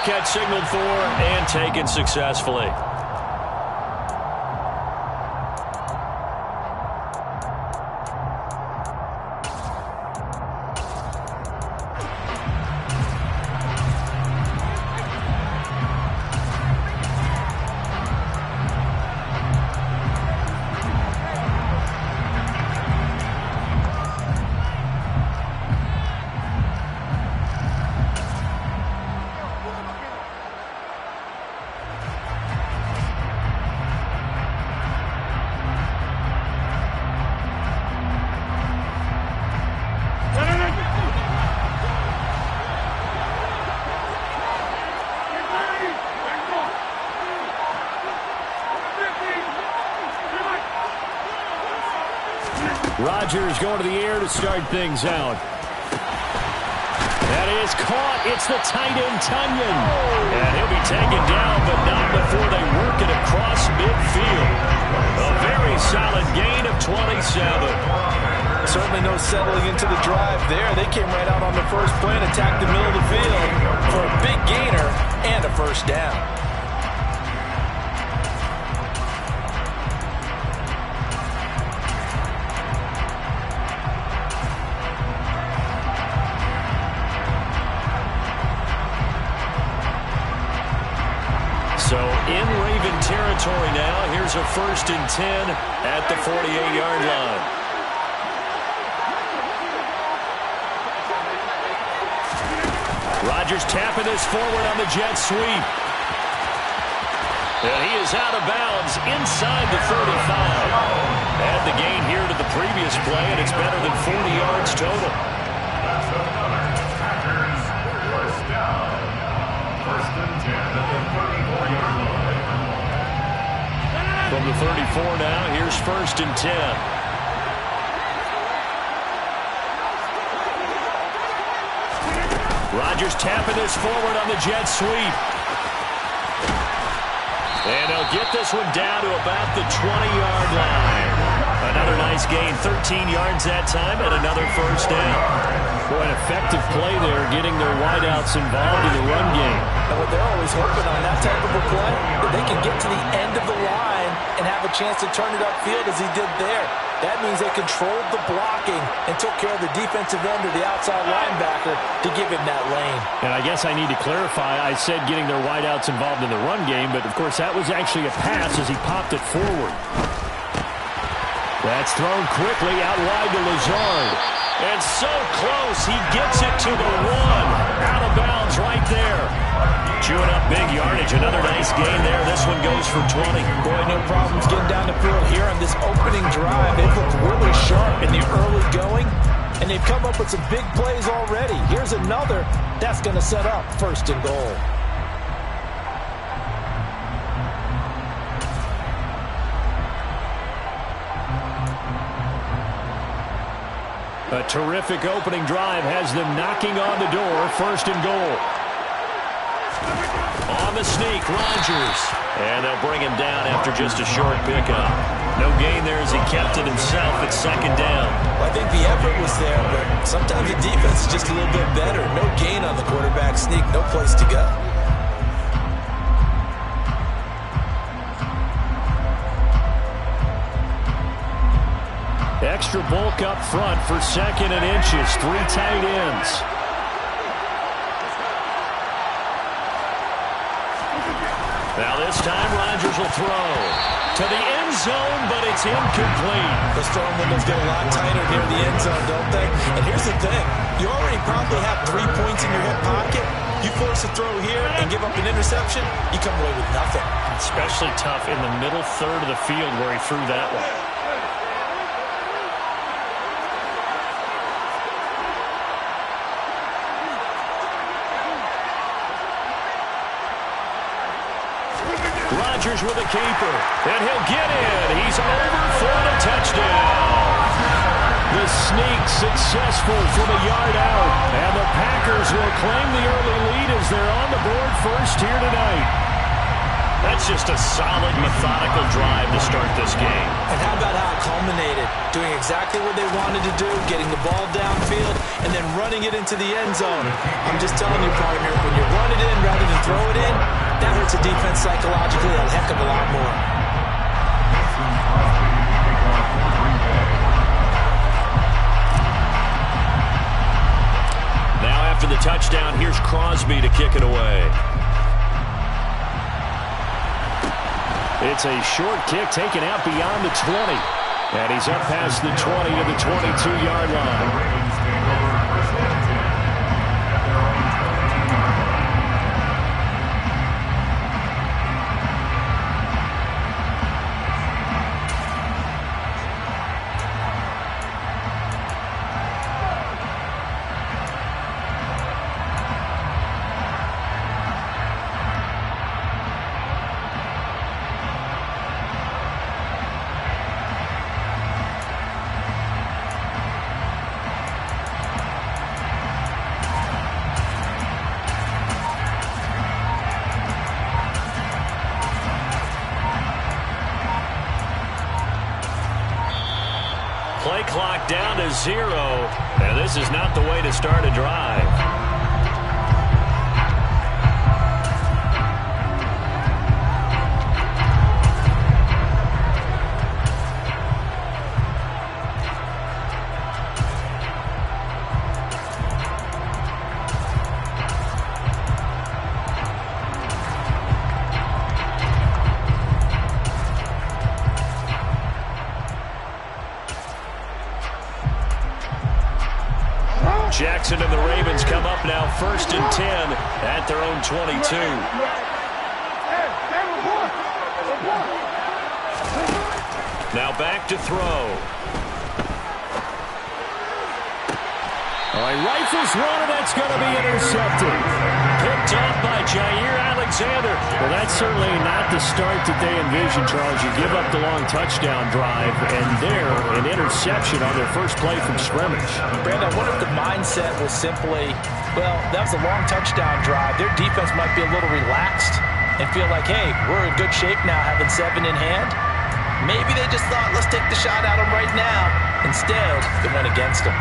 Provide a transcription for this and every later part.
Wildcat signaled for and taken successfully. Rodgers going to the air to start things out. That is caught. It's the tight end, Tunyon. And he'll be taken down, but not before they work it across midfield. A very solid gain of 27. Certainly no settling into the drive there. They came right out on the first play and attacked the middle of the field for a big gainer and a first down. So in Raven territory now, here's a 1st and 10 at the 48-yard line. Rodgers tapping this forward on the jet sweep. And he is out of bounds inside the 35. Add the gain here to the previous play, and it's better than 40 yards total. From the 34 now, here's 1st and 10. Rodgers tapping this forward on the jet sweep. And he'll get this one down to about the 20-yard line. Another nice gain, 13 yards that time, and another first down. Boy, an effective play there, getting their wideouts involved in the run game. And what they're always hoping on that type of a play, that they can get to the end of the line and have a chance to turn it upfield as he did there. That means they controlled the blocking and took care of the defensive end or the outside linebacker to give him that lane. And I guess I need to clarify, I said getting their wideouts involved in the run game, but of course that was actually a pass as he popped it forward. That's thrown quickly out wide to Lazard. And so close, he gets it to the 1. Out of bounds right there. Chewing up big yardage. Another nice gain there. This one goes for 20. Boy, no problems getting down the field here on this opening drive. They've looked really sharp in the early going, and they've come up with some big plays already. Here's another. That's going to set up 1st and goal. A terrific opening drive has them knocking on the door. 1st and goal. On the sneak, Rodgers. And they'll bring him down after just a short pickup. No gain there as he kept it himself at 2nd down. Well, I think the effort was there, but sometimes the defense is just a little bit better. No gain on the quarterback sneak, no place to go. Extra bulk up front for 2nd and inches. 3 tight ends. Now this time Rodgers will throw to the end zone, but it's incomplete. The throwing windows get a lot tighter near the end zone, don't they? And here's the thing. You already probably have 3 points in your hip pocket. You force a throw here and give up an interception, you come away with nothing. Especially tough in the middle third of the field where he threw that one. Rodgers with a keeper, and he'll get in. He's over for the touchdown. The sneak successful from a yard out, and the Packers will claim the early lead as they're on the board first here tonight. That's just a solid, methodical drive to start this game. And how about how it culminated? doing exactly what they wanted to do, getting the ball downfield, and then running it into the end zone. I'm just telling you, partner, when you run it in rather than throw it in, that hurts a defense psychologically a heck of a lot more. Now after the touchdown, here's Crosby to kick it away. It's a short kick taken out beyond the 20. And he's up past the 20 to the 22-yard line. Play clock down to 0, and this is not the way to start a drive. Jackson and the Ravens come up now 1st and 10 at their own 22. Now back to throw. He rifles one, and that's going to be intercepted. Picked up by Jair Alexander. Well, that's certainly not the start that they envisioned, Charles. You give up the long touchdown drive, and there, an interception on their first play from scrimmage. Brandon, I wonder if the mindset was simply, well, that was a long touchdown drive. Their defense might be a little relaxed and feel like, hey, we're in good shape now having 7 in hand. Maybe they just thought, let's take the shot at them right now. Instead, it went against them.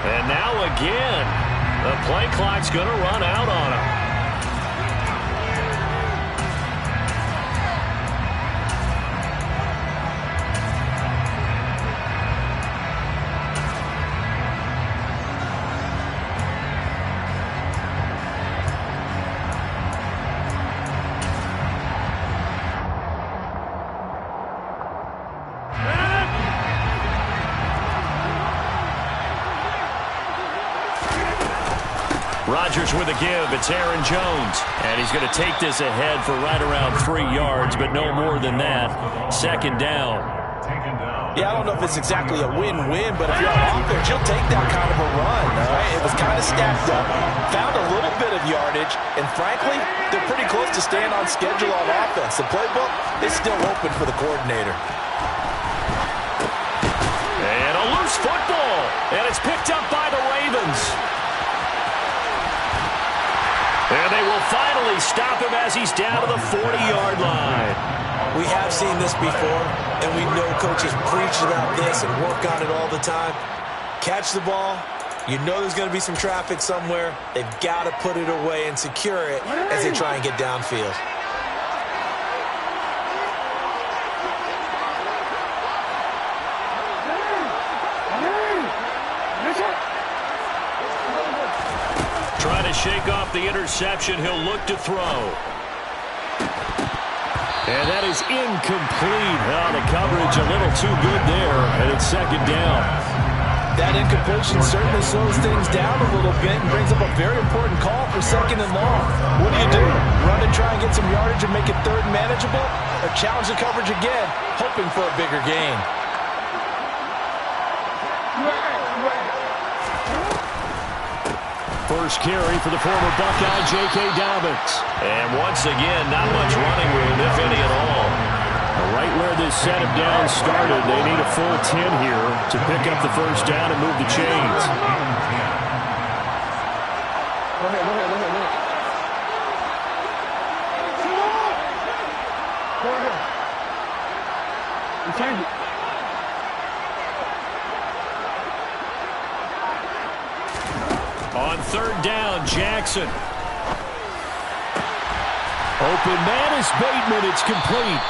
And now again, the play clock's going to run out on him. Rodgers with a give. It's Aaron Jones. And he's going to take this ahead for right around 3 yards, but no more than that. 2nd down. Yeah, I don't know if it's exactly a win-win, but if you're on offense, you'll take that kind of a run. All right? It was kind of stacked up, found a little bit of yardage, and frankly, they're pretty close to staying on schedule on offense. The playbook is still open for the coordinator. And a loose football, and it's picked up by the Ravens. And they will finally stop him as he's down to the 40-yard line. We have seen this before, and we know coaches preach about this and work on it all the time. Catch the ball. You know there's going to be some traffic somewhere. They've got to put it away and secure it as they try and get downfield. Trying to shake off the interception. He'll look to throw. And that is incomplete. Oh, the coverage a little too good there, and it's 2nd down. That incompletion certainly slows things down a little bit and brings up a very important call for 2nd and long. What do? Run and try and get some yardage and make it 3rd manageable? Or challenge the coverage again, hoping for a bigger gain? First carry for the former Buckeye, J.K. Dobbins. And once again, not much running room, if any at all. Right where this set him down, started. They need a full 10 here to pick up the first down and move the chains. Go ahead. You change it. On third down, Jackson. Open man is Bateman. It's complete.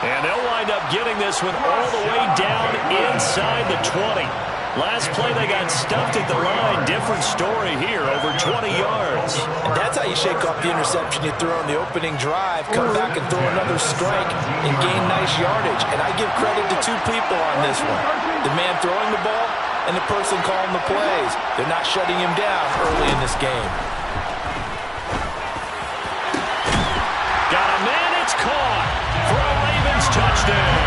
And they'll wind up getting this one all the way down inside the 20. Last play, they got stuffed at the line. Different story here, over 20 yards. And that's how you shake off the interception you threw on the opening drive. Come back and throw another strike and gain nice yardage. And I give credit to two people on this one. The man throwing the ball and the person calling the plays. They're not shutting him down early in this game. Got a man, it's caught for a Ravens touchdown.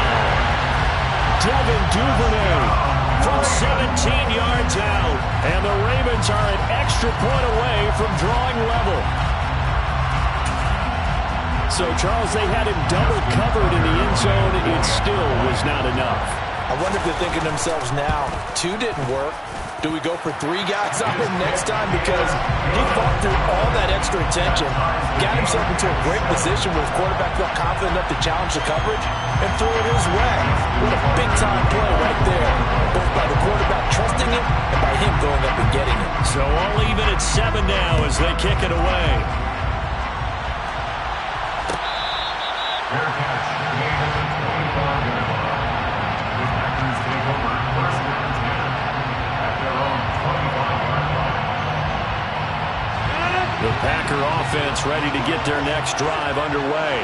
Devin Duvernay from 17 yards out. And the Ravens are an extra point away from drawing level. So, Charles, they had him double covered in the end zone. It still was not enough. I wonder if they're thinking to themselves now, 2 didn't work. Do we go for 3 guys on him next time? Because he fought through all that extra attention, got himself into a great position where his quarterback felt confident enough to challenge the coverage and throw it his way. What a big-time play right there, both by the quarterback trusting it and by him going up and getting it. So all even at 7 now as they kick it away. The Packer offense ready to get their next drive underway.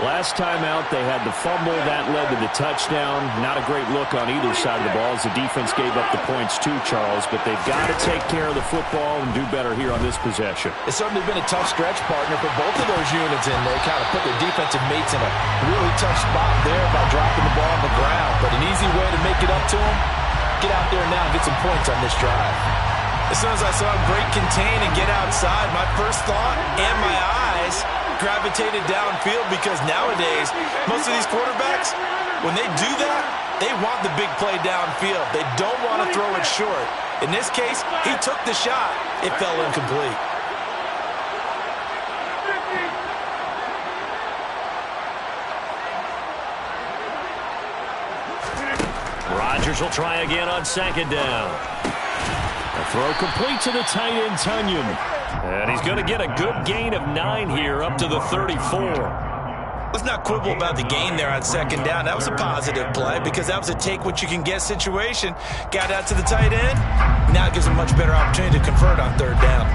Last time out, they had the fumble. That led to the touchdown. Not a great look on either side of the ball as the defense gave up the points too, Charles. But they've got to take care of the football and do better here on this possession. It's certainly been a tough stretch, partner, for both of those units in there. Kind of put their defensive mates in a really tough spot there by dropping the ball on the ground. But an easy way to make it up to them, get out there now and get some points on this drive. As soon as I saw him break contain and get outside, my first thought and my eyes gravitated downfield because nowadays, most of these quarterbacks, when they do that, they want the big play downfield. They don't want to throw it short. In this case, he took the shot. It fell incomplete. Rodgers will try again on second down. A throw complete to the tight end, Tunyon. And he's going to get a good gain of 9 here, up to the 34. Let's not quibble about the gain there on second down. That was a positive play because that was a take-what-you-can-get situation. Got out to the tight end. Now it gives him a much better opportunity to convert on third down.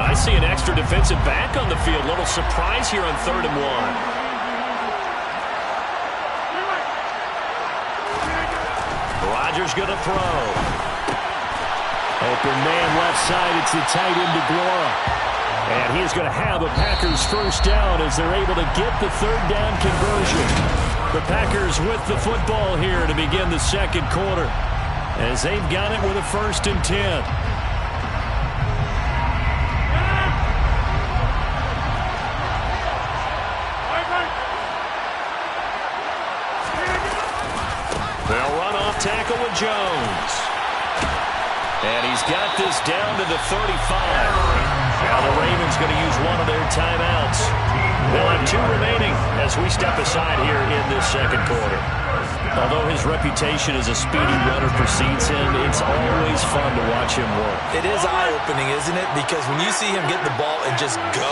I see an extra defensive back on the field. Little surprise here on 3rd and 1. Rodgers going to throw. Open man left side. It's the tight end DeGlora. And he's going to have a Packers first down as they're able to get the 3rd down conversion. The Packers with the football here to begin the second quarter as they've got it with a 1st and 10. They'll run off tackle with Jones. And he's got this down to the 35. Now the Ravens going to use one of their timeouts. They'll have 2 remaining as we step aside here in this second quarter. Although his reputation as a speedy runner precedes him, it's always fun to watch him work. It is eye-opening, isn't it? Because when you see him get the ball and just go,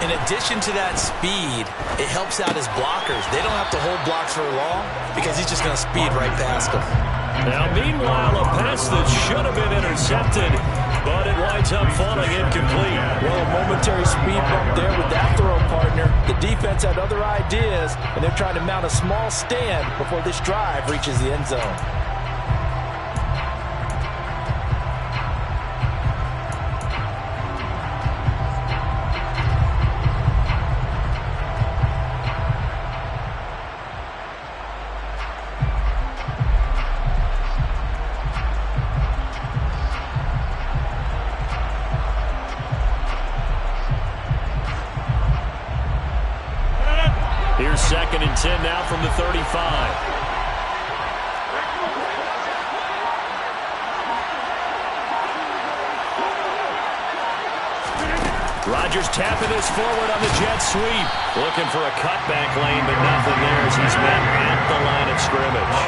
in addition to that speed, it helps out his blockers. They don't have to hold blocks for long because he's just going to speed right past them. Now, meanwhile, a pass that should have been intercepted, but it winds up falling incomplete. Well, a momentary speed bump there with that throw, partner. The defense had other ideas, and they're trying to mount a small stand before this drive reaches the end zone. Here's 2nd and 10 now from the 35. Rodgers tapping this forward on the jet sweep. Looking for a cutback lane, but nothing there as he's met at the line of scrimmage.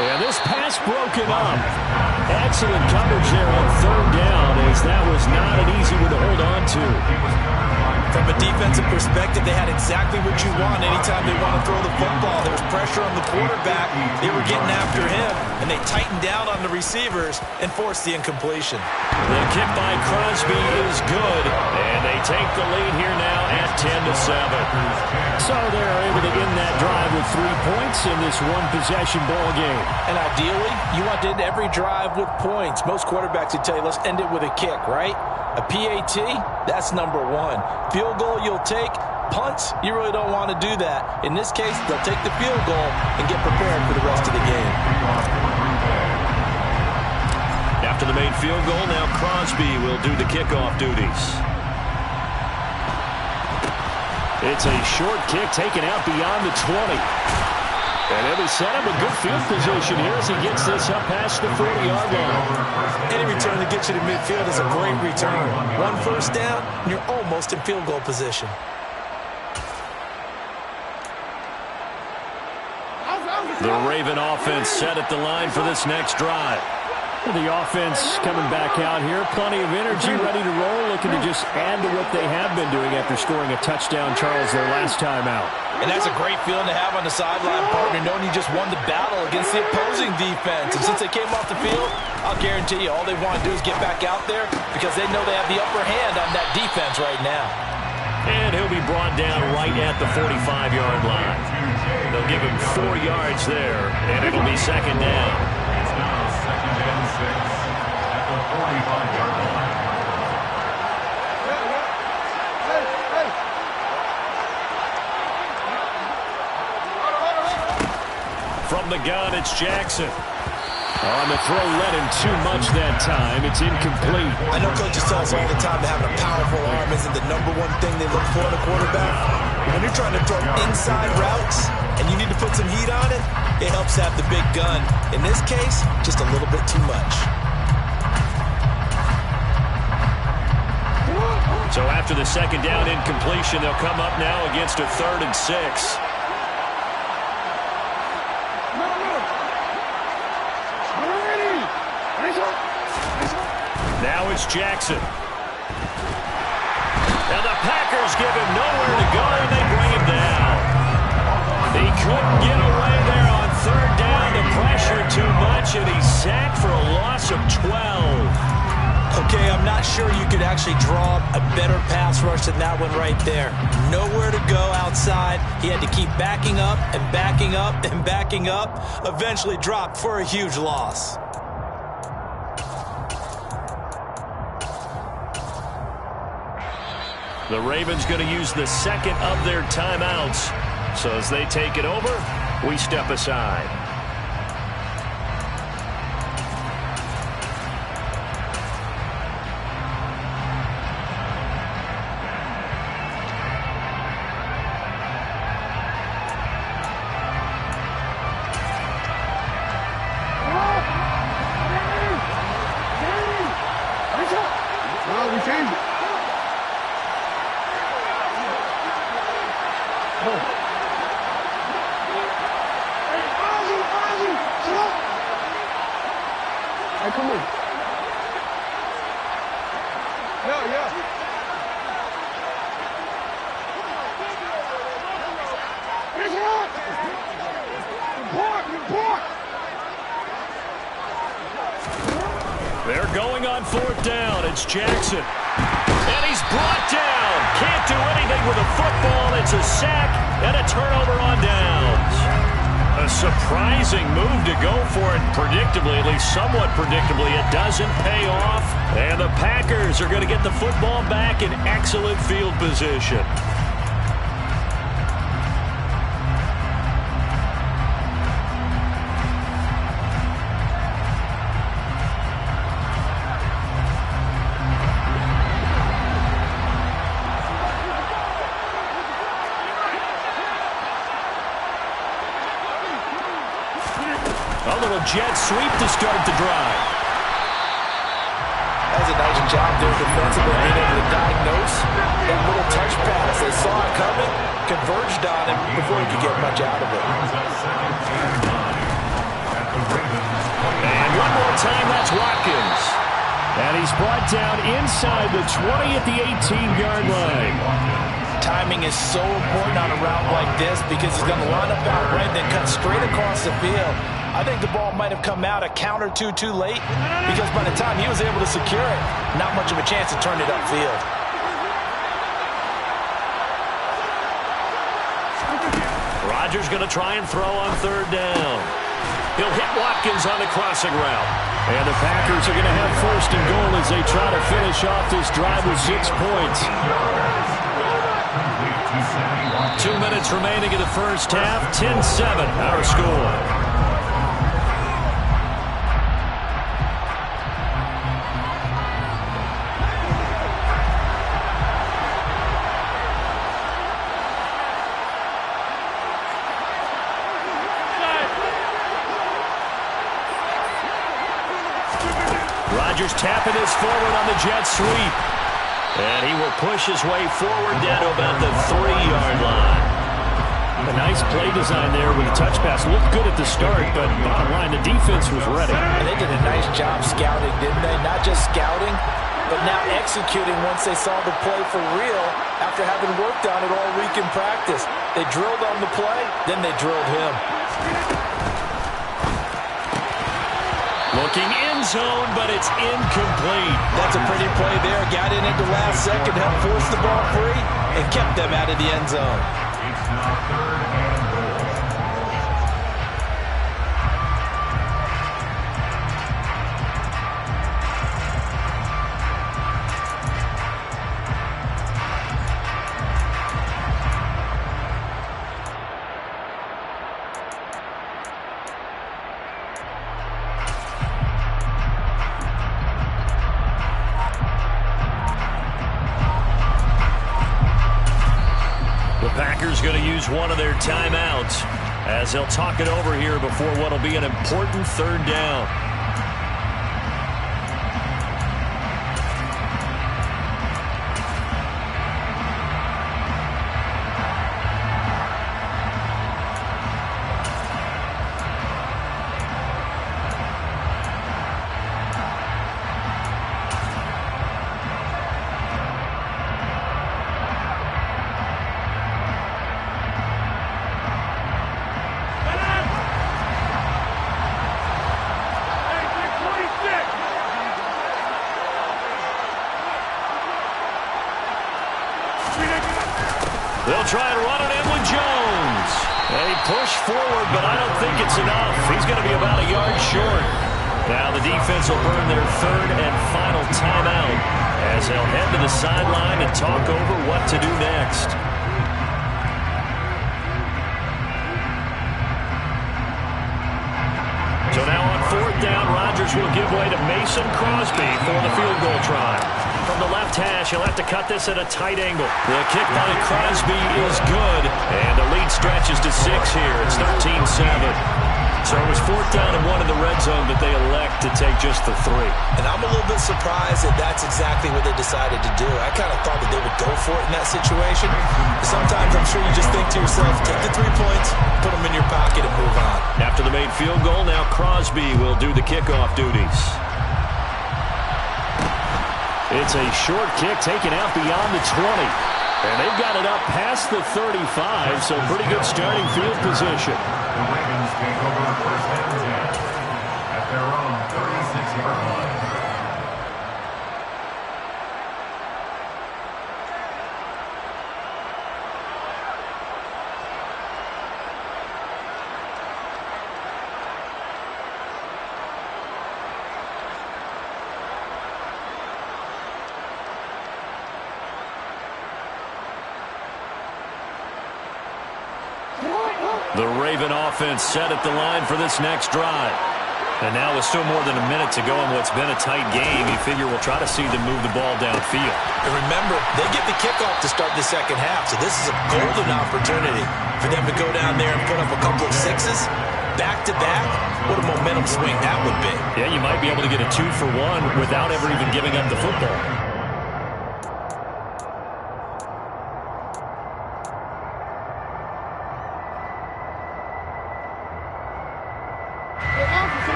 And this pass broken up. Excellent coverage there on 3rd down, as that was not an easy one to hold on to. From a defensive perspective, they had exactly what you want anytime they want to throw the football. There was pressure on the quarterback. They were getting after him, and they tightened down on the receivers and forced the incompletion. The kick by Crosby is good, and they take the lead here now at 10-7. So they're able to end that drive with 3 points in this one-possession ball game. And ideally, you want to end every drive with points. Most quarterbacks would tell you, let's end it with a kick, right? A PAT, that's number 1. Field goal you'll take. Punts, you really don't want to do that. In this case, they'll take the field goal and get prepared for the rest of the game. After the main field goal, now Crosby will do the kickoff duties. It's a short kick taken out beyond the 20. And he'll be set up a good field position here as he gets this up past the 40-yard line. Any return that gets you to midfield is a great return. 1 first down, and you're almost in field goal position. The Raven offense set at the line for this next drive. The offense coming back out here. Plenty of energy, ready to roll, looking to just add to what they have been doing after scoring a touchdown, Charles, their last time out. And that's a great feeling to have on the sideline, partner, knowing you just won the battle against the opposing defense. And since they came off the field, I'll guarantee you all they want to do is get back out there because they know they have the upper hand on that defense right now. And he'll be brought down right at the 45-yard line. They'll give him 4 yards there, and it'll be 2nd down. At the 45-yard line. From the gun, it's Jackson. On the throw, led him too much that time. It's incomplete. I know coaches tell us all the time that having a powerful arm isn't the #1 thing they look for in a quarterback. When you're trying to throw inside routes and you need to put some heat on it, it helps have the big gun. In this case, just a little bit too much. So after the 2nd down incompletion, they'll come up now against a 3rd and 6. Now it's Jackson. And the Packers give him nowhere to go, and they bring him down. He couldn't get away there on 3rd down. The pressure too much, and he's sacked for a loss of 12. Okay, I'm not sure you could actually draw a better pass rush than that one right there. Nowhere to go outside. He had to keep backing up and backing up and backing up. Eventually dropped for a huge loss. The Ravens going to use the 2nd of their timeouts. So as they take it over, we step aside. They're going on 4th down. It's Jackson. And he's brought down. Can't do anything with a football. It's a sack and a turnover on downs. A surprising move to go for it predictably, at least somewhat predictably. It doesn't pay off. And the Packers are going to get the football back in excellent field position. A little jet sweep to start the drive. That was a nice job there defensively, being able to diagnose that little touch pass. They saw it coming, converged on him before he could get much out of it. And one more time, that's Watkins. And he's brought down inside the 20 at the 18-yard line. Timing is so important on a route like this because he's going to line up out right, then cut straight across the field. I think the ball might have come out a count or two too late because by the time he was able to secure it, not much of a chance to turn it upfield. Rodgers going to try and throw on third down. He'll hit Watkins on the crossing route. And the Packers are going to have first and goal as they try to finish off this drive with 6 points. 2 minutes remaining in the first half. 10-7 our score. Rodgers tapping this forward on the jet sweep. And he will push his way forward down to about the 3-yard line. A nice play design there with the touch pass. Looked good at the start, but bottom line, the defense was ready. And they did a nice job scouting, didn't they? Not just scouting, but now executing once they saw the play for real after having worked on it all week in practice. They drilled on the play, then they drilled him. Looking end zone, but it's incomplete. That's a pretty play there. Got in at the last second, helped force the ball free, and kept them out of the end zone. It's now 3rd and goal. Packers going to use one of their timeouts as they'll talk it over here before what will be an important third down. They'll try and run it in with Jones. They push forward, but I don't think it's enough. He's going to be about a yard short. Now the defense will burn their third and final timeout as they'll head to the sideline and talk over what to do next. So now on fourth down, Rodgers will give way to Mason Crosby for the field goal try. From the left hash, he'll have to cut this at a tight angle. The kick by Crosby is good, and the lead stretches to 6 here. It's 13-7. So it was fourth down and 1 in the red zone, but they elect to take just the 3. And I'm a little bit surprised that that's exactly what they decided to do. I kind of thought that they would go for it in that situation. Sometimes I'm sure you just think to yourself, take the 3 points, put them in your pocket, and move on. After the made field goal, now Crosby will do the kickoff duties. It's a short kick taken out beyond the 20. And they've got it up past the 35, so pretty good starting field position. The Ravens take over first and 10 at their own 36-yard line. The Raven offense set at the line for this next drive. And now with still more than a minute to go in what's been a tight game, you figure we'll try to see them move the ball downfield. And remember, they get the kickoff to start the second half, so this is a golden opportunity for them to go down there and put up a couple of 6s back-to-back. What a momentum swing that would be. Yeah, you might be able to get a 2-for-1 without ever even giving up the football.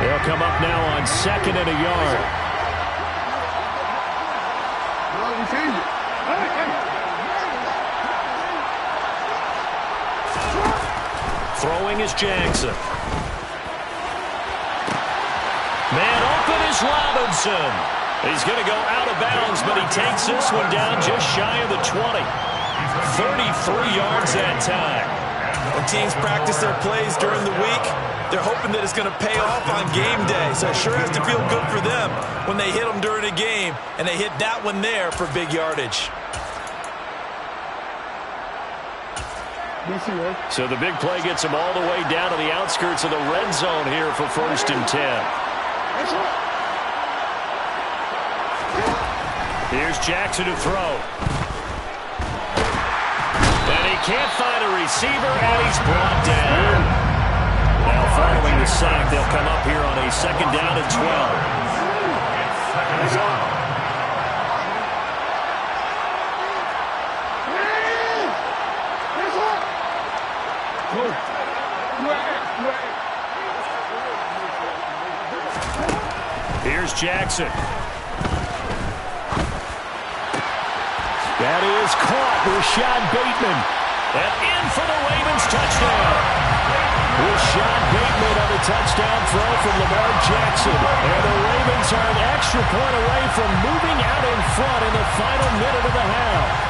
They'll come up now on 2nd and a yard. Throwing is Jackson. Man open is Robinson. He's going to go out of bounds, but he takes this one down just shy of the 20. 33 yards that time. When teams practice their plays during the week, they're hoping that it's going to pay off on game day. So it sure has to feel good for them when they hit them during a game, and they hit that one there for big yardage. So the big play gets them all the way down to the outskirts of the red zone here for 1st and 10. Here's Jackson to throw. And he can't find a receiver, and he's brought down. Now following the sack, they'll come up here on a 2nd down and 12. Here's Jackson. That is caught. Rashad Bateman. And in for the Ravens touchdown. Rashad Bateman on the touchdown throw from Lamar Jackson. And the Ravens are an extra point away from moving out in front in the final minute of the half.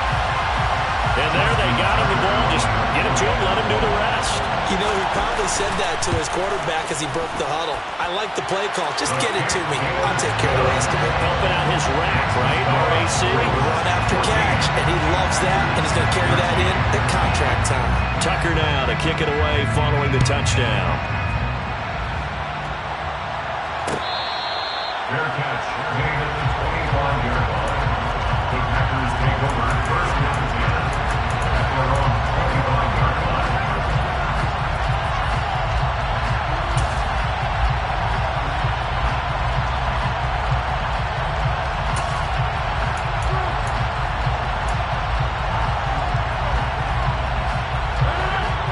And there they got him the ball. Just get it to him, let him do the rest. You know, he probably said that to his quarterback as he broke the huddle. I like the play call. Just get it to me. I'll take care of the rest of it. Helping out his rack, right? RAC. Run after catch, and he loves that, and he's going to carry that in at contract time. Tucker now to kick it away following the touchdown. Fair catch. Gain at the 25-yard line. The Packers take over 1st and 10 at their own 25-yard line.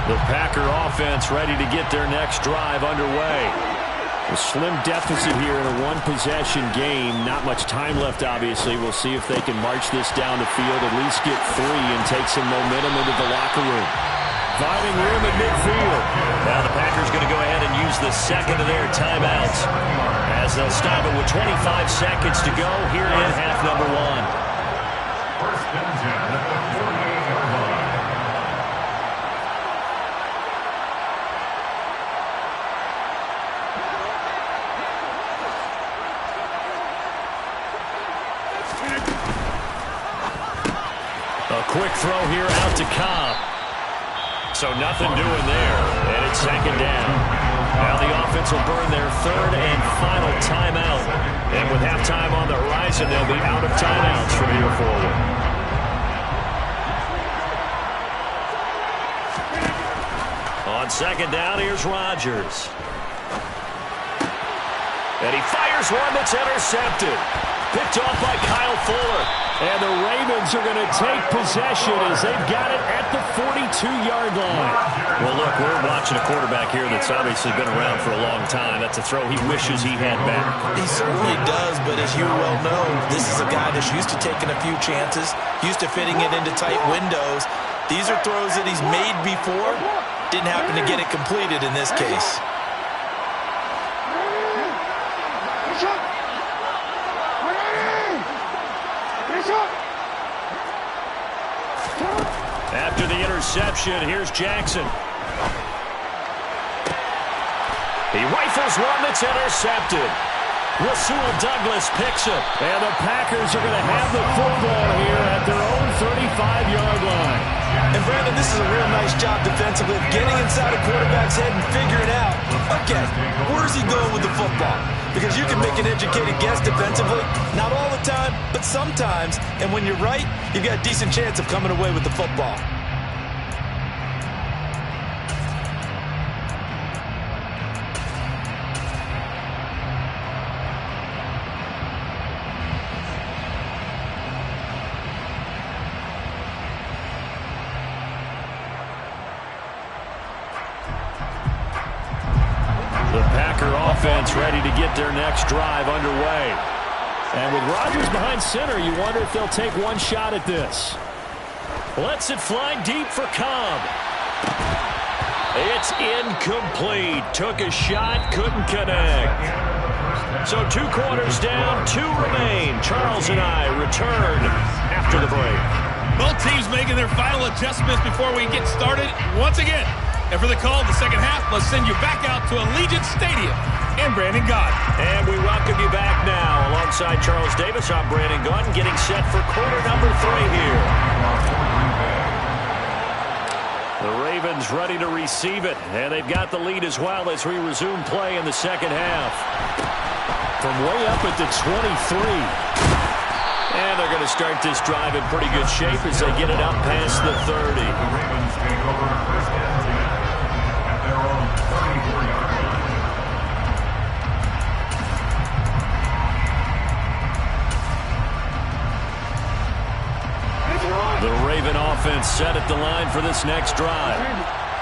The Packer offense ready to get their next drive underway. A slim deficit here in a one-possession game. Not much time left, obviously. We'll see if they can march this down the field, at least get 3 and take some momentum into the locker room. Finding room at midfield. Now the Packers going to go ahead and use the 2nd of their timeouts as they'll stop it with 25 seconds to go here in half number 1. 1st and 10 at the 48-yard line. A quick throw here out to Cobb. So nothing doing there. And it's 2nd down. Now the offense will burn their 3rd and final timeout. And with halftime on the horizon, they'll be out of timeouts from here forward. On 2nd down, here's Rodgers. And he fires one that's intercepted. Picked off by Kyle Fuller. And the Ravens are going to take possession as they've got it at the 42-yard line. Well, look, we're watching a quarterback here that's obviously been around for a long time. That's a throw he wishes he had back. He certainly does, but as you well know, this is a guy that's used to taking a few chances, used to fitting it into tight windows. These are throws that he's made before. Didn't happen to get it completed in this case. After the interception, here's Jackson. He rifles one that's intercepted. Rasul Douglas picks it. And the Packers are going to have the football here at their own 35-yard line. And Brandon, this is a real nice job defensively of getting inside a quarterback's head and figuring out, okay, where's he going with the football? Because you can make an educated guess defensively, not all the time, but sometimes. And when you're right, you've got a decent chance of coming away with the football. offense ready to get their next drive underway. And with Rodgers behind center, you wonder if they'll take one shot at this. Lets it fly deep for Cobb. It's incomplete. Took a shot, couldn't connect. So 2 quarters down, 2 remain. Charles and I return after the break. Both teams making their final adjustments before we get started once again. And for the call of the second half, let's send you back out to Allegiant Stadium and Brandon Gaudin. And we welcome you back now. Alongside Charles Davis, I'm Brandon Gaudin, getting set for quarter number 3 here. The Ravens ready to receive it, and they've got the lead as well as we resume play in the second half. From way up at the 23. And they're going to start this drive in pretty good shape as they get it up past the 30. The Ravens take over first and 10 at their own 34-yard line. The Raven offense set at the line for this next drive.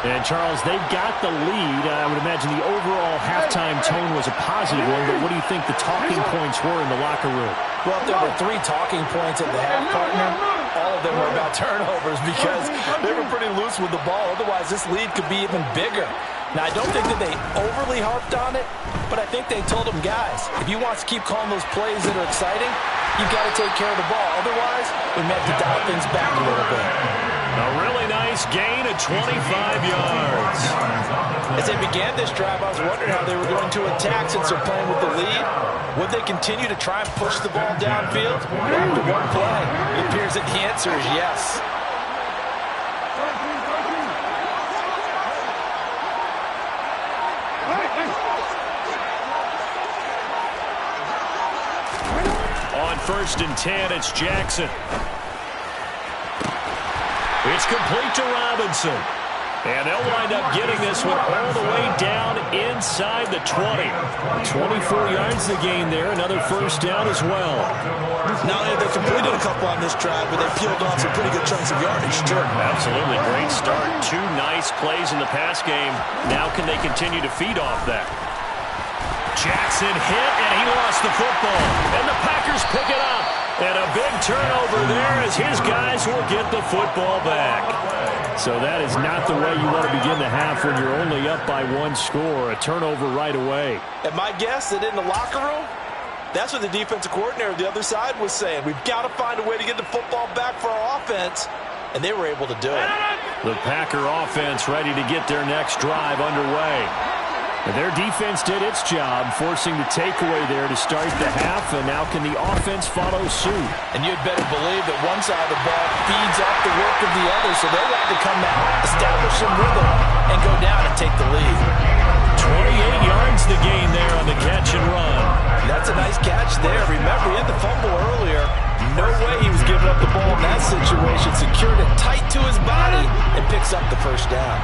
And, Charles, they've got the lead. I would imagine the overall halftime tone was a positive one, but what do you think the talking points were in the locker room? Well, if there were 3 talking points at the half, partner, all of them were about turnovers because they were pretty loose with the ball. Otherwise, this lead could be even bigger. Now, I don't think that they overly harped on it, but I think they told them, guys, if you want to keep calling those plays that are exciting, you've got to take care of the ball. Otherwise, we may have to dial things back a little bit. A really nice gain of 25 yards. As they began this drive, I was wondering how they were going to attack since they're playing with the lead. Would they continue to try and push the ball downfield? Well, after one play, it appears that the answer is yes. On 1st and 10, it's Jackson. It's complete to Robinson. And they'll wind up getting this one all the way down inside the 20. 24 yards the gain there. Another first down as well. Not only have they completed a couple on this drive, but they peeled off some pretty good chunks of yardage, too. Absolutely. Great start. 2 nice plays in the pass game. Now can they continue to feed off that? Jackson hit, and he lost the football. And the Packers pick it up. And a big turnover there as his guys will get the football back. So that is not the way you want to begin the half when you're only up by 1 score. A turnover right away. And my guess that in the locker room, that's what the defensive coordinator on the other side was saying. We've got to find a way to get the football back for our offense. And they were able to do it. The Packer offense ready to get their next drive underway. And their defense did its job, forcing the takeaway there to start the half, and now can the offense follow suit? And you'd better believe that one side of the ball feeds off the work of the other, so they want to come out, establish some rhythm, and go down and take the lead. 28 yards the gain there on the catch and run. That's a nice catch there. Remember, he had the fumble earlier. No way he was giving up the ball in that situation. Secured it tight to his body and picks up the first down.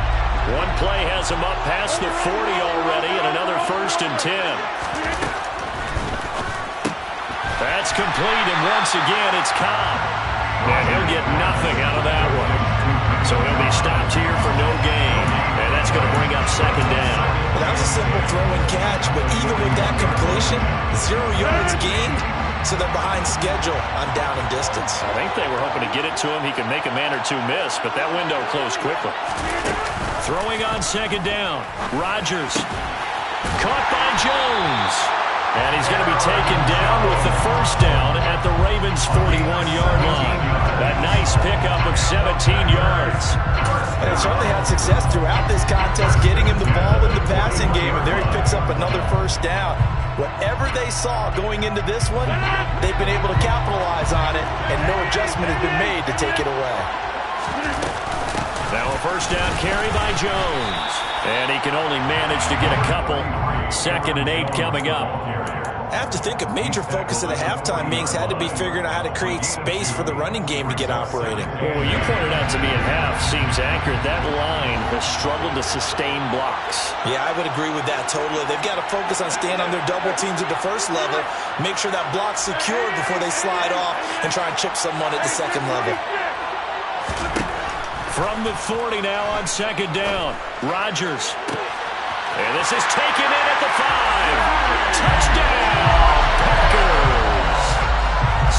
One play has him up past the 40 already, and another 1st and 10. That's complete, and once again, it's Cobb. And he'll get nothing out of that one. So he'll be stopped here for no gain. And that's going to bring up 2nd down. Well, that was a simple throw and catch, but even with that completion, 0 yards gained, so they're behind schedule on down and distance. I think they were hoping to get it to him. He could make a man or 2 miss, but that window closed quickly. Throwing on 2nd down. Rodgers. Caught by Jones. And he's going to be taken down with the first down at the Ravens' 41-yard line. That nice pickup of 17 yards. And they certainly had success throughout this contest, getting him the ball in the passing game, and there he picks up another first down. Whatever they saw going into this one, they've been able to capitalize on it, and no adjustment has been made to take it away. Now a first down carry by Jones. And he can only manage to get a couple. 2nd and 8 coming up. I have to think a major focus of the halftime meetings had to be figuring out how to create space for the running game to get operating. Well, what you pointed out to me at half seems accurate. That line has struggled to sustain blocks. Yeah, I would agree with that totally. They've got to focus on staying on their double teams at the first level, make sure that block's secured before they slide off and try and chip someone at the second level. From the 40 now on 2nd down. Rodgers. And this is taken in at the 5. Touchdown, Packers.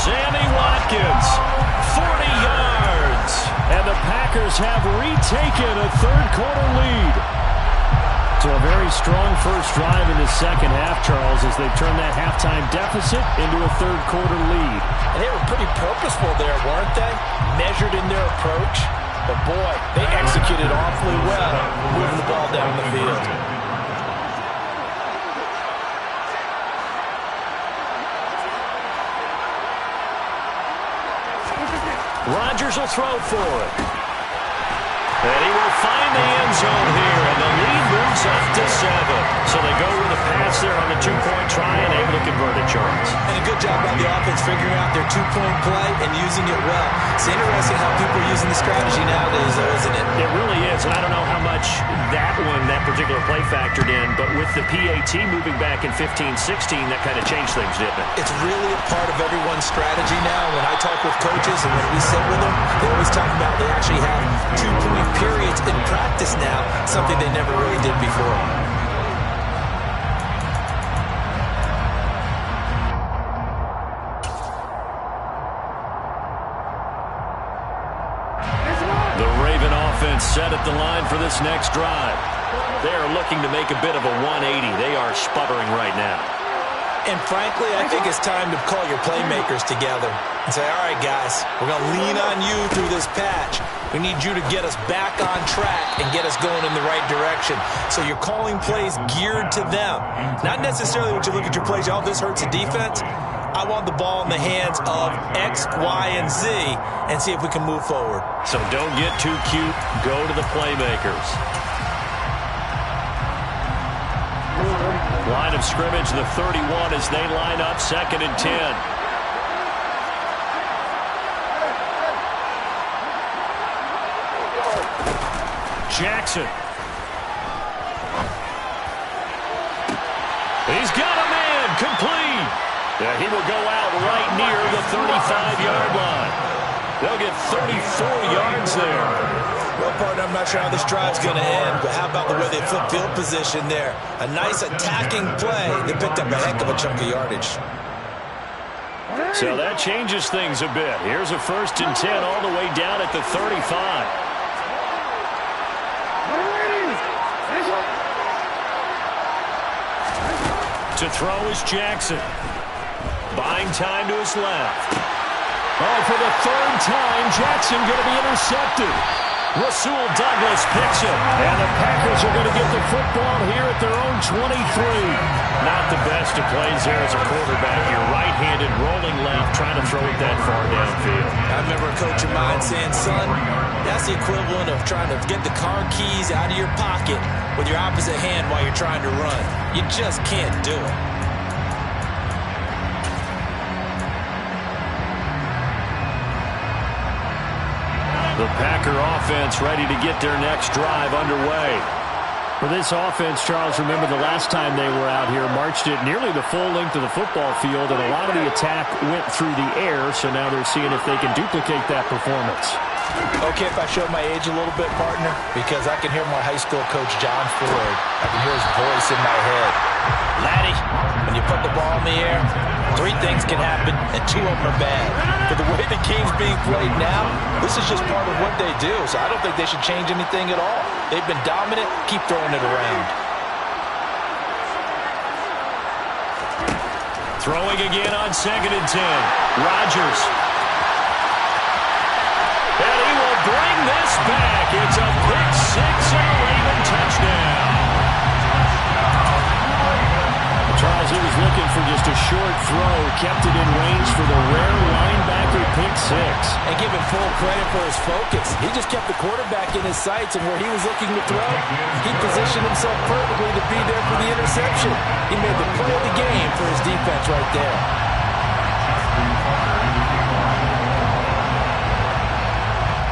Sammy Watkins, 40 yards. And the Packers have retaken a third-quarter lead. So a very strong first drive in the second half, Charles, as they turn that halftime deficit into a third-quarter lead. And they were pretty purposeful there, weren't they? Measured in their approach. But, boy, they executed awfully well, moving the ball down the field. Rodgers will throw for it. And he will find the end zone here, and the lead moves up to 7. So they go with a pass there on the two-point try and able to convert it, Charles. And a good job by the offense figuring out their two-point play and using it well. It's interesting how people are using the strategy nowadays, though, isn't it? It really is, and I don't know how much that particular play factored in, but with the PAT moving back in 15-16, that kind of changed things, didn't it? It's really a part of everyone's strategy now. When I talk with coaches and when we sit with them, they always talk about they actually have two-point periods in practice now, something they never really did before. The Raven offense set at the line for this next drive. They are looking to make a bit of a 180. They are sputtering right now. And frankly, I think it's time to call your playmakers together and say, all right, guys, we're going to lean on you through this patch. We need you to get us back on track and get us going in the right direction. So you're calling plays geared to them. Not necessarily when you look at your plays, oh, this hurts the defense. I want the ball in the hands of X, Y, and Z and see if we can move forward. So don't get too cute. Go to the playmakers. Line of scrimmage, the 31 as they line up 2nd and 10. Jackson. He's got a man, complete. He will go out right near the 35-yard line. They'll get 34 yards there. Well, partner, I'm not sure how this drive's going to end, but how about the way they flip field position there? A nice attacking play. They picked up a heck of a chunk of yardage. So that changes things a bit. Here's a 1st and 10 all the way down at the 35. To throw is Jackson. Buying time to his left. Oh, for the 3rd time, Jackson going to be intercepted. Rasul Douglas picks it. And the Packers are going to get the football here at their own 23. Not the best of plays there as a quarterback. You're right-handed, rolling left, trying to throw it that far downfield. I remember a coach of mine saying, son, that's the equivalent of trying to get the car keys out of your pocket with your opposite hand while you're trying to run. You just can't do it. The Packer offense ready to get their next drive underway. For this offense, Charles, remember the last time they were out here, marched it nearly the full length of the football field, and a lot of the attack went through the air, so now they're seeing if they can duplicate that performance. Okay, if I show my age a little bit, partner, because I can hear my high school coach, John Ford. I can hear his voice in my head. Laddie, when you put the ball in the air, 3 things can happen, and 2 of them are bad. But the way the game's being played now, this is just part of what they do, so I don't think they should change anything at all. They've been dominant. Keep throwing it around. Throwing again on 2nd and 10. Rodgers. And he will bring this back. It's a pick 6 and a Raven touchdown. Charles, he was looking for just a short throw, kept it in range for the rare linebacker pick 6. And give him full credit for his focus. He just kept the quarterback in his sights, and where he was looking to throw, he positioned himself perfectly to be there for the interception. He made the play of the game for his defense right there.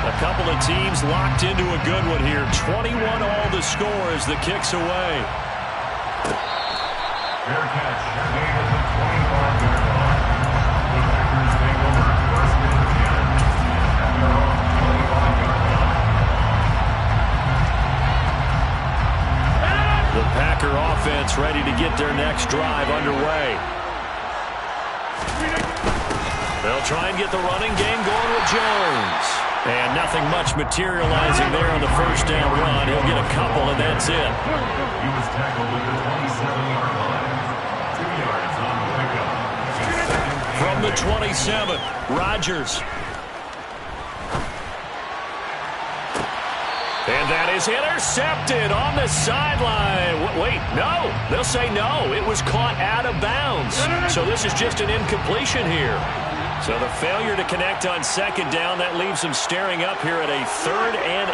A couple of teams locked into a good one here. 21 all the score as the kick's away. Fair catch. Made at the 25-yard line. The Packers take over 1st and 10 at their own 25-yard line. The Packer offense ready to get their next drive underway. They'll try and get the running game going with Jones. And nothing much materializing there on the first down run. He'll get a couple, and that's it. He was tackled at the 27-yard line. 2 yards on the pickup. From the 27, Rodgers. And that is intercepted on the sideline. Wait, no. They'll say no. It was caught out of bounds. So this is just an incompletion here. So the failure to connect on second down, that leaves them staring up here at a 3rd and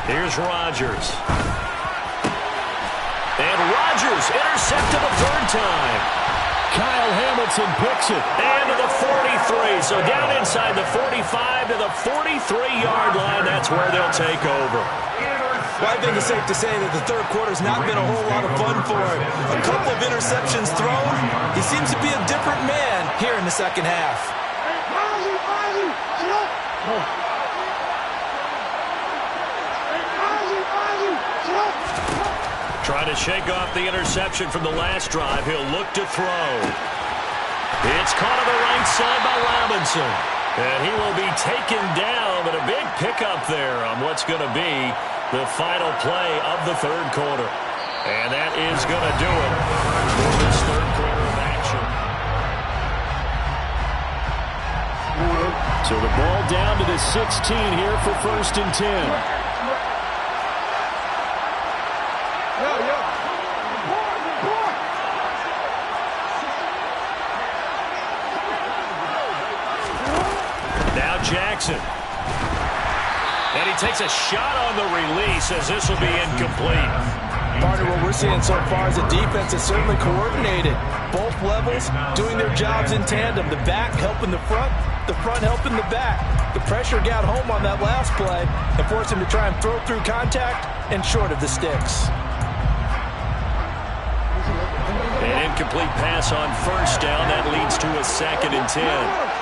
8. Here's Rodgers. And Rodgers intercepted a 3rd time. Kyle Hamilton picks it. And to the 43. So down inside the 45 to the 43-yard line. That's where they'll take over. Well, I think it's safe to say that the third quarter's not been a whole lot of fun for him. A couple of interceptions thrown. He seems to be a different man here in the second half. Trying to shake off the interception from the last drive. He'll look to throw. It's caught on the right side by Robinson. And he will be taken down, but a big pickup there on what's going to be the final play of the third quarter. And that is going to do it for this third quarter of action. So the ball down to the 16 here for 1st and 10. Jackson. And he takes a shot on the release as this will be incomplete. Partner, what we're seeing so far is a defense that's certainly coordinated. Both levels doing their jobs in tandem. The back helping the front helping the back. The pressure got home on that last play and forced him to try and throw through contact and short of the sticks. An incomplete pass on first down. That leads to a 2nd and 10.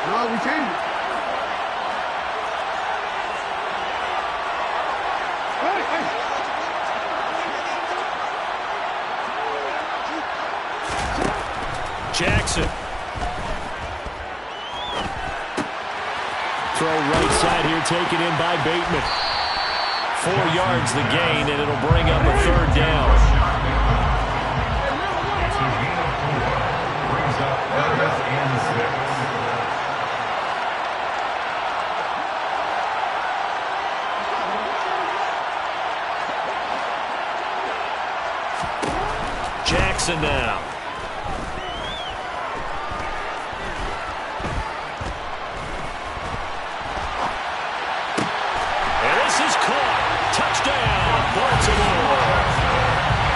No, we changed it. Jackson. Throw right side here taken in by Bateman. 4 yards the gain, and it'll bring up a 3rd down. Brings up 3rd and 6. Jackson now. And this is caught. Touchdown, Baltimore.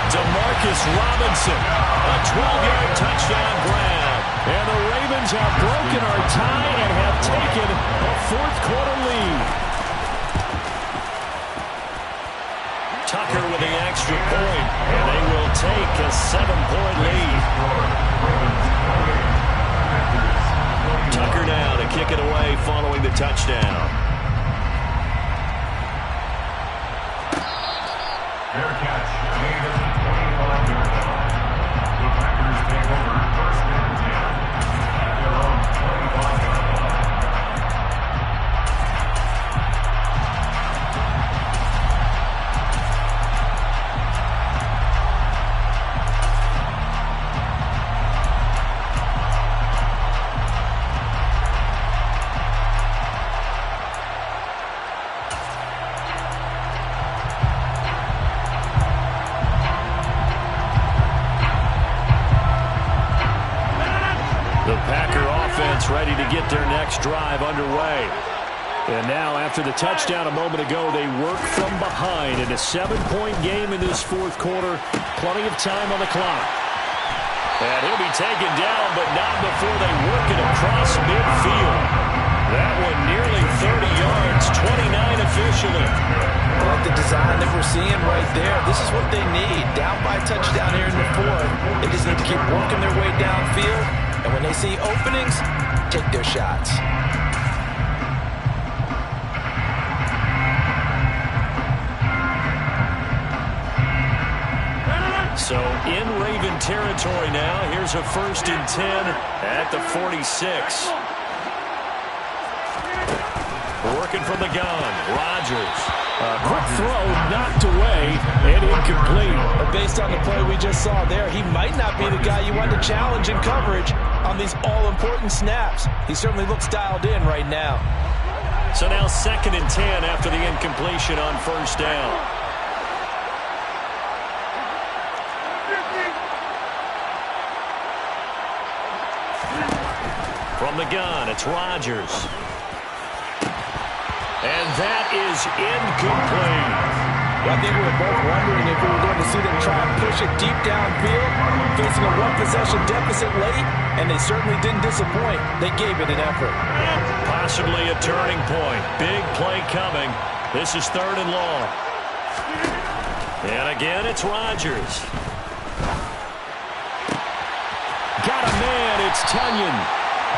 Demarcus Robinson, a 12-yard touchdown grab. And the Ravens have broken our tie and have taken a 4th quarter lead. Tucker with the extra point, and they will take a 7-point lead. Tucker now to kick it away following the touchdown. Fair catch. Made at the 25-yard line. The Packers take over 1st and 10 at their own 25-yard line. Ready to get their next drive underway. And now, after the touchdown a moment ago, they work from behind in a 7-point game in this 4th quarter. Plenty of time on the clock. And he'll be taken down, but not before they work it across midfield. That one nearly 30 yards, 29 officially. I like the design that we're seeing right there. This is what they need. Down by a touchdown here in the 4th. They just need to keep working their way downfield. And when they see openings, take their shots. in Raven territory now. Here's a 1st and 10 at the 46. Working from the gun, Rodgers. Quick throw, knocked away, and incomplete. But based on the play we just saw there, he might not be the guy you want to challenge in coverage on these all-important snaps. He certainly looks dialed in right now. So now 2nd and 10 after the incompletion on 1st down. From the gun, it's Rodgers. And that is incomplete. I think we were both wondering if we were going to see them try and push it deep downfield, facing a one-possession deficit late, and they certainly didn't disappoint. They gave it an effort. Possibly a turning point. Big play coming. This is 3rd and long. And again, it's Rodgers. Got a man, it's Tunyon.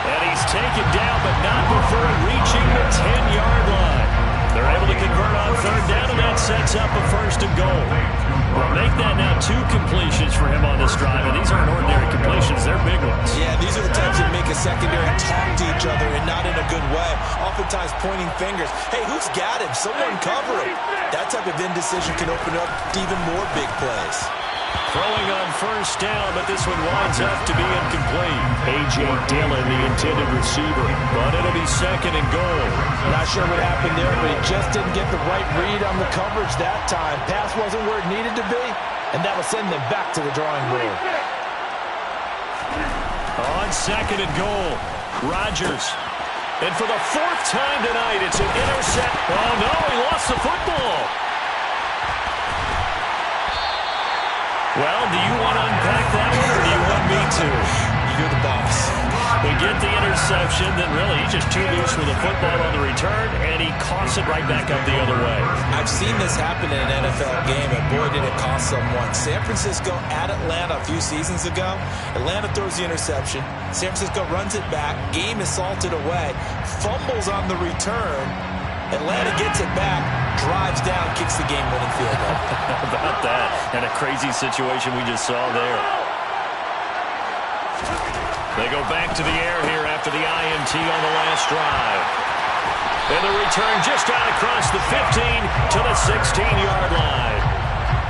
And he's taken down, but not before reaching the 10-yard line. They're able to convert on 3rd down, and that sets up a 1st and goal. Well, make that now 2 completions for him on this drive, and these aren't ordinary completions. They're big ones. Yeah, these are the types that make a secondary talk to each other, and not in a good way. Oftentimes pointing fingers. Hey, who's got him? Someone cover him. That type of indecision can open up to even more big plays. Throwing on 1st down, but this one winds up to be incomplete. A.J. Dillon, the intended receiver, but it'll be 2nd and goal. Not sure what happened there, but he just didn't get the right read on the coverage that time. Pass wasn't where it needed to be, and that will send them back to the drawing board. On 2nd and goal, Rodgers. And for the 4th time tonight, it's an intercept. Oh, no, he lost the football. Well, do you want to unpack that one, or do you want me to? You're the boss. We get the interception, then really he's just too loose with the football on the return, and he coughs it right back up the other way. I've seen this happen in an NFL game, and boy, did it cost someone. San Francisco at Atlanta a few seasons ago. Atlanta throws the interception. San Francisco runs it back. Game is salted away. Fumbles on the return. Atlanta gets it back, drives down, kicks the game-winning field goal. How about that? And a crazy situation we just saw there. They go back to the air here after the INT on the last drive. And the return just out across the 15 to the 16-yard line.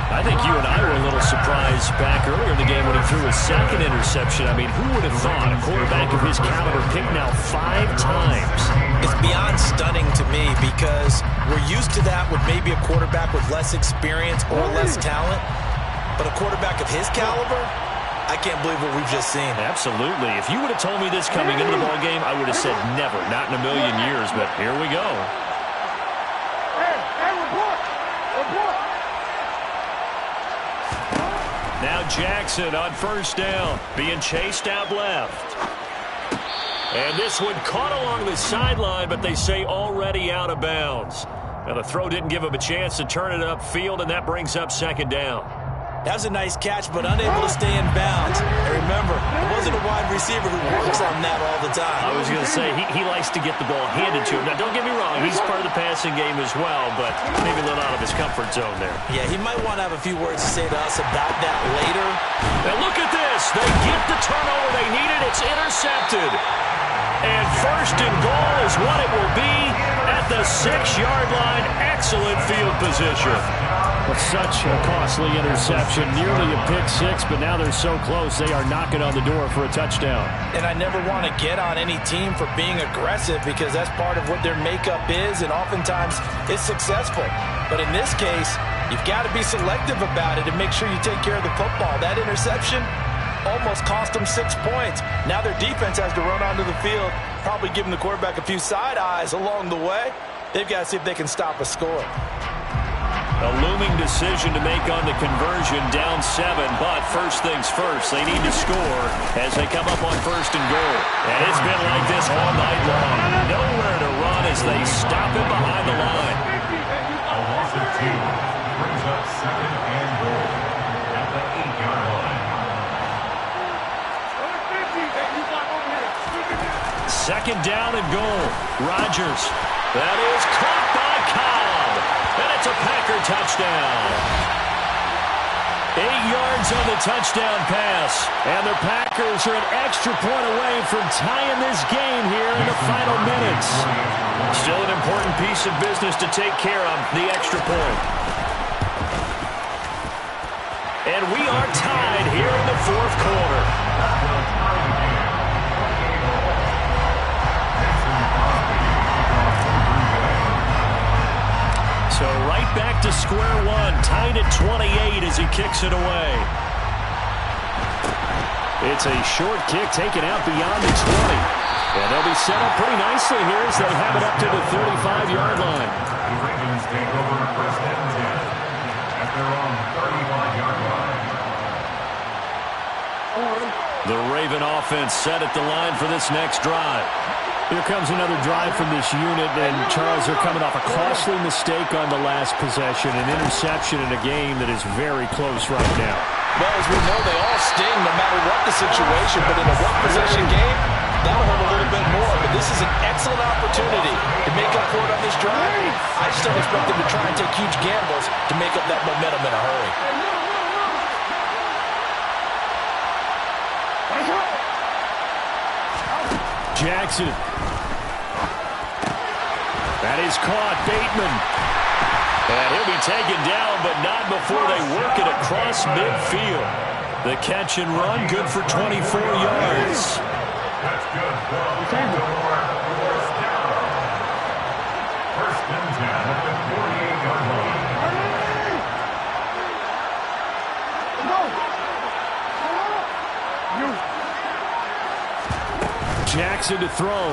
I think you and I were a little surprised back earlier in the game when he threw his 2nd interception. I mean, who would have thought a quarterback of his caliber picked now 5 times? It's beyond stunning to me because we're used to that with maybe a quarterback with less experience or less talent. But a quarterback of his caliber, I can't believe what we've just seen. Absolutely. If you would have told me this coming into the ballgame, I would have said never, not in a million years. But here we go. Now Jackson on 1st down, being chased out left. And this one caught along the sideline, but they say already out of bounds. Now the throw didn't give him a chance to turn it upfield, and that brings up 2nd down. That was a nice catch, but unable to stay in bounds. And remember, it wasn't a wide receiver who works on that all the time. I was going to say, he likes to get the ball handed to him. Now, don't get me wrong, he's part of the passing game as well, but maybe a little out of his comfort zone there. Yeah, he might want to have a few words to say to us about that later. Now, look at this. They get the turnover they needed. It's intercepted. And 1st and goal is what it will be at the 6-yard line. Excellent field position. But such a costly interception, nearly a pick 6, but now they're so close they are knocking on the door for a touchdown. And I never want to get on any team for being aggressive because that's part of what their makeup is, and oftentimes it's successful. But in this case, you've got to be selective about it and make sure you take care of the football. That interception almost cost them 6 points. Now their defense has to run onto the field, probably giving the quarterback a few side eyes along the way. They've got to see if they can stop a score. A looming decision to make on the conversion, down 7, but first things first, they need to score as they come up on 1st and goal. And it's been like this all night long. Nowhere to run as they stop him behind the line. A loss of 2 brings up 2nd and goal at the 8-yard line. 2nd down and goal. Rodgers. That is caught by Cobb. And it's a Packer touchdown. 8 yards on the touchdown pass. And the Packers are an extra point away from tying this game here in the final minutes. Still an important piece of business to take care of, the extra point. And we are tied here in the fourth quarter. So right back to square one, tied at 28 as he kicks it away. It's a short kick taken out beyond the 20. And they'll be set up pretty nicely here as they have it up to the 35-yard line. The Ravens take over first and 10 at their own 35-yard line. The Raven offense set at the line for this next drive. Here comes another drive from this unit, and Charles, they're coming off a costly mistake on the last possession, an interception in a game that is very close right now. Well, as we know, they all sting no matter what the situation, but in a one-possession game, that'll hurt a little bit more. But this is an excellent opportunity to make up for it on this drive. I just don't expect them to try and take huge gambles to make up that momentum in a hurry. Jackson. That is caught. Bateman. And he'll be taken down, but not before they work it across midfield. The catch and run, good for 24 yards. That's good for first down. First and 10 at the 48-yard line. Jackson to throw.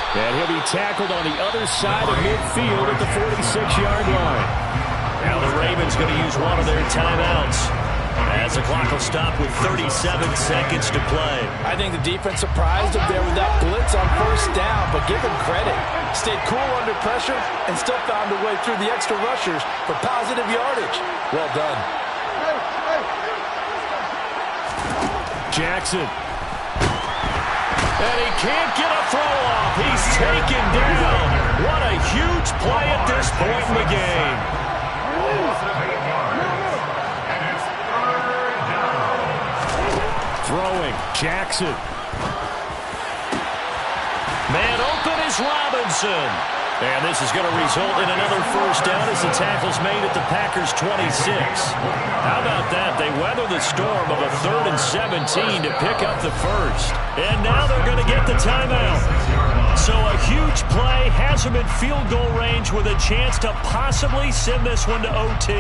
And he'll be tackled on the other side of midfield at the 46-yard line. Now the Ravens going to use one of their timeouts as the clock will stop with 37 seconds to play. I think the defense surprised him there with that blitz on first down, but give him credit. Stayed cool under pressure and still found a way through the extra rushers for positive yardage. Well done. Jackson. And he can't get a throw off. He's taken down. What a huge play at this point in the game. Throwing. Jackson. Man open is Robinson. And this is going to result in another first down as the tackle's made at the Packers' 26. How about that? They weather the storm of a 3rd and 17 to pick up the first. And now they're going to get the timeout. So a huge play has them in field goal range with a chance to possibly send this one to OT.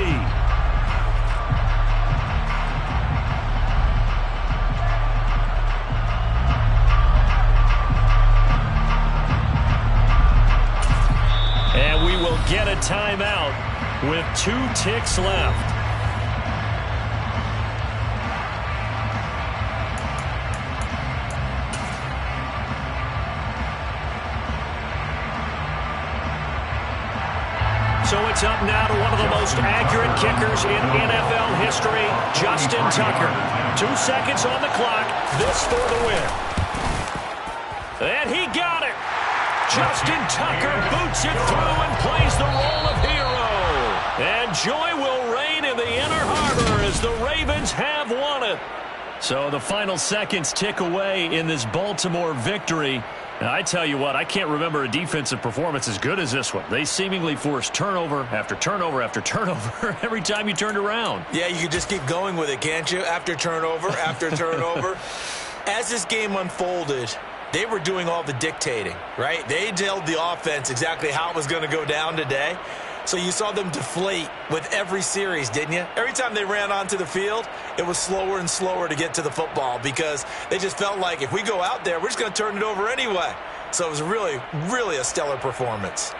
And we will get a timeout with 2 ticks left. So it's up now to one of the most accurate kickers in NFL history, Justin Tucker. 2 seconds on the clock. This for the win. And he got it. Justin Tucker boots it through and plays the role of hero. And joy will reign in the Inner Harbor as the Ravens have won it. So the final seconds tick away in this Baltimore victory. Now, I tell you what, I can't remember a defensive performance as good as this one. They seemingly forced turnover after turnover after turnover every time you turned around. Yeah, you could just keep going with it, can't you? After turnover, after turnover. As this game unfolded, they were doing all the dictating, right? They told the offense exactly how it was going to go down today. So you saw them deflate with every series, didn't you? Every time they ran onto the field, it was slower and slower to get to the football because they just felt like if we go out there, we're just going to turn it over anyway. So it was really, really a stellar performance.